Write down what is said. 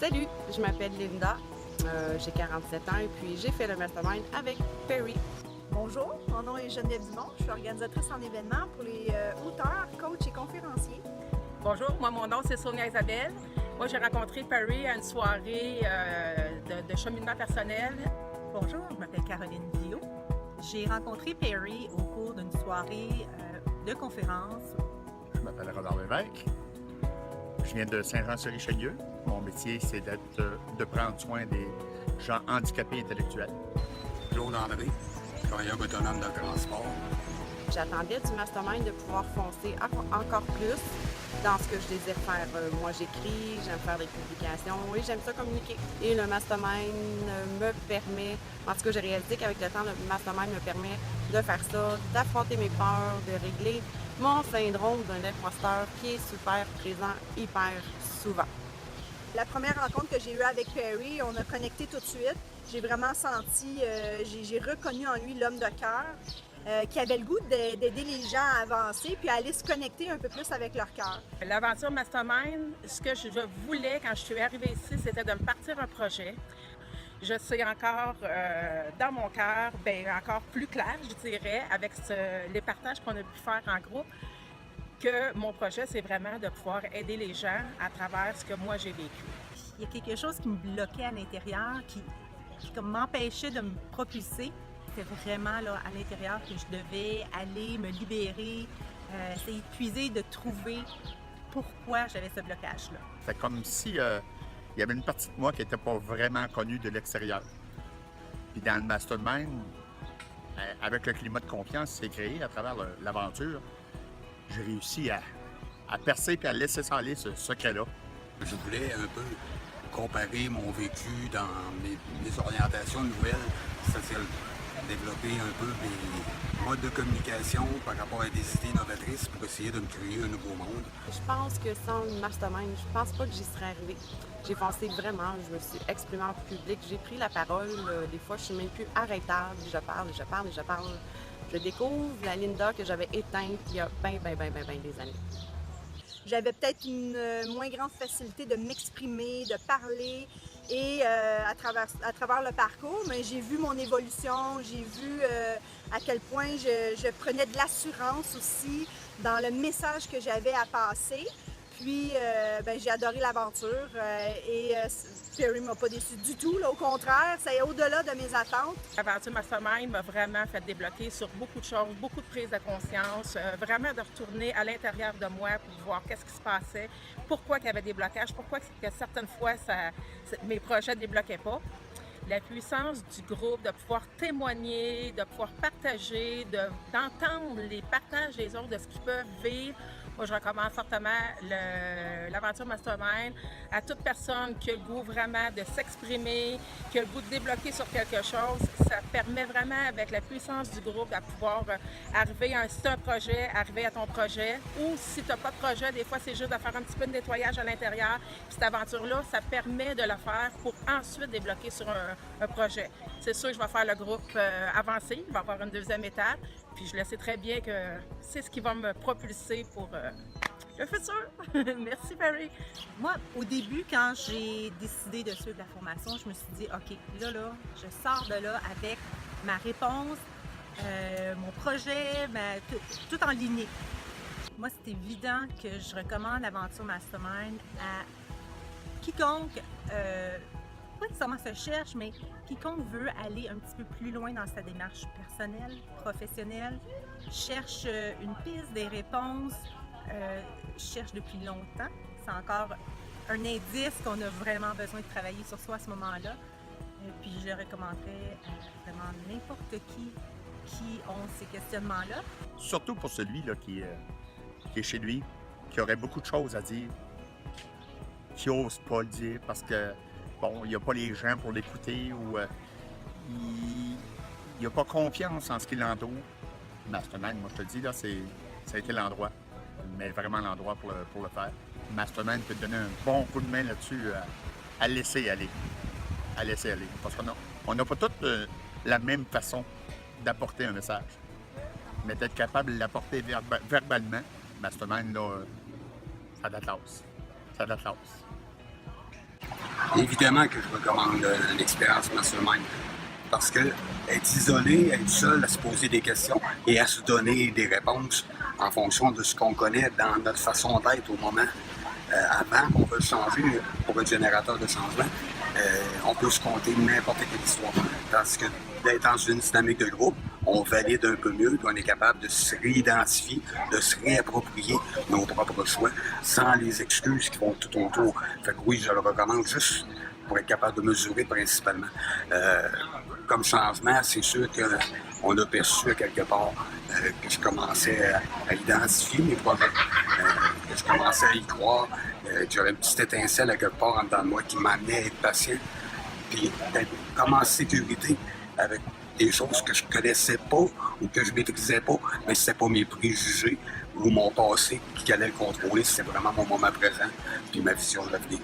Salut, je m'appelle Linda, j'ai 47 ans et puis j'ai fait le mastermind avec Perry. Bonjour, mon nom est Geneviève Dumont, je suis organisatrice en événements pour les auteurs, coachs et conférenciers. Bonjour, moi mon nom c'est Sonia Isabelle. Moi j'ai rencontré Perry à une soirée de cheminement personnel. Bonjour, je m'appelle Caroline Dio. J'ai rencontré Perry au cours d'une soirée de conférence. Je m'appelle Robert Lévesque. Je viens de Saint-Jean-sur-Richelieu. Mon métier, c'est de prendre soin des gens handicapés intellectuels. Claude André, travailleur autonome de transport. J'attendais du mastermind de pouvoir foncer encore plus dans ce que je désire faire. Moi, j'écris, j'aime faire des publications et j'aime ça communiquer. Et le mastermind me permet, en tout cas, j'ai réalisé qu'avec le temps, le mastermind me permet de faire ça, d'affronter mes peurs, de régler mon syndrome d'un imposteur qui est super présent, hyper souvent. La première rencontre que j'ai eue avec Perry, on a connecté tout de suite. J'ai vraiment senti, j'ai reconnu en lui l'homme de cœur qui avait le goût d'aider les gens à avancer puis à aller se connecter un peu plus avec leur cœur. L'aventure Mastermind, ce que je voulais quand je suis arrivée ici, c'était de me partir un projet. Je sais encore dans mon cœur, encore plus clair, je dirais, avec les partages qu'on a pu faire en groupe, que mon projet, c'est vraiment de pouvoir aider les gens à travers ce que moi j'ai vécu. Il y a quelque chose qui me bloquait à l'intérieur, qui comme m'empêchait de me propulser. C'était vraiment là, à l'intérieur que je devais aller me libérer, essayer de puiser, de trouver pourquoi j'avais ce blocage-là. C'est comme si il y avait une partie de moi qui n'était pas vraiment connue de l'extérieur. Puis dans le mastermind, avec le climat de confiance qui s'est créé à travers l'aventure, j'ai réussi à percer et à laisser s'aller ce secret-là. Je voulais un peu comparer mon vécu dans mes orientations nouvelles, c'est-à-dire développer un peu mes modes de communication par rapport à des idées novatrices pour essayer de me créer un nouveau monde. Je pense que sans le mastermind, je pense pas que j'y serais arrivée. J'ai foncé vraiment, je me suis exprimée en public, j'ai pris la parole. Des fois, je suis même plus arrêtable. Je parle. Je découvre la Linda que j'avais éteinte il y a bien des années. J'avais peut-être une moins grande facilité de m'exprimer, de parler et à travers le parcours, mais j'ai vu mon évolution, j'ai vu à quel point je prenais de l'assurance aussi dans le message que j'avais à passer. Puis j'ai adoré l'aventure et Perry ne m'a pas déçue du tout, là, au contraire, c'est au-delà de mes attentes. L'aventure Mastermind m'a vraiment fait débloquer sur beaucoup de choses, beaucoup de prises de conscience, vraiment de retourner à l'intérieur de moi pour voir qu'est-ce qui se passait, pourquoi il y avait des blocages, pourquoi que certaines fois mes projets ne débloquaient pas. La puissance du groupe, de pouvoir témoigner, de pouvoir partager, d'entendre les partages des autres de ce qu'ils peuvent vivre. Moi, je recommande fortement l'aventure Mastermind à toute personne qui a le goût vraiment de s'exprimer, qui a le goût de débloquer sur quelque chose. Ça permet vraiment, avec la puissance du groupe, à pouvoir arriver à un projet, arriver à ton projet. Ou si tu n'as pas de projet, des fois, c'est juste de faire un petit peu de nettoyage à l'intérieur. Puis cette aventure-là, ça permet de le faire pour ensuite débloquer sur un projet. C'est sûr que je vais faire le groupe avancé, il va y avoir une deuxième étape, puis je le sais très bien que c'est ce qui va me propulser pour le futur. Merci, Perry. Moi, au début, quand j'ai décidé de suivre la formation, je me suis dit, OK, là, je sors de là avec ma réponse, mon projet, tout en ligne. Moi, c'est évident que je recommande l'aventure Mastermind à quiconque pas nécessairement se cherche, mais quiconque veut aller un petit peu plus loin dans sa démarche personnelle, professionnelle, cherche une piste, des réponses, cherche depuis longtemps. C'est encore un indice qu'on a vraiment besoin de travailler sur soi à ce moment-là. Puis je le recommanderais à vraiment n'importe qui ont ces questionnements-là. Surtout pour celui-là qui est chez lui, qui aurait beaucoup de choses à dire, qui n'ose pas le dire parce que il n'y a pas les gens pour l'écouter ou il n'a pas confiance en ce qui l'entoure. Mastermind, moi je te le dis, là, ça a été l'endroit, mais vraiment l'endroit pour le faire. Mastermind peut te donner un bon coup de main là-dessus à laisser aller. À laisser aller. Parce qu'on n'a pas toutes la même façon d'apporter un message. Mais d'être capable de l'apporter verbalement, Mastermind, là, ça a de la classe. Ça a de la classe. Évidemment que je recommande l'expérience mastermind. Parce que être isolé, être seul à se poser des questions et à se donner des réponses en fonction de ce qu'on connaît dans notre façon d'être au moment avant qu'on veut changer pour être générateur de changement, on peut se compter n'importe quelle histoire. Parce que d'être dans une dynamique de groupe, on valide un peu mieux, puis on est capable de se réidentifier, de se réapproprier nos propres choix sans les excuses qui vont tout autour. Fait que oui, je le recommande juste pour être capable de mesurer principalement. Comme changement, c'est sûr qu'on a perçu à quelque part que je commençais à identifier mes projets, que je commençais à y croire, que j'avais une petite étincelle à quelque part en dedans de moi qui m'amenait à être patient, puis d'être comme en sécurité avec des choses que je connaissais pas ou que je maîtrisais pas, mais c'était pas mes préjugés ou mon passé qui allait le contrôler, c'était vraiment mon moment présent puis ma vision de l'avenir.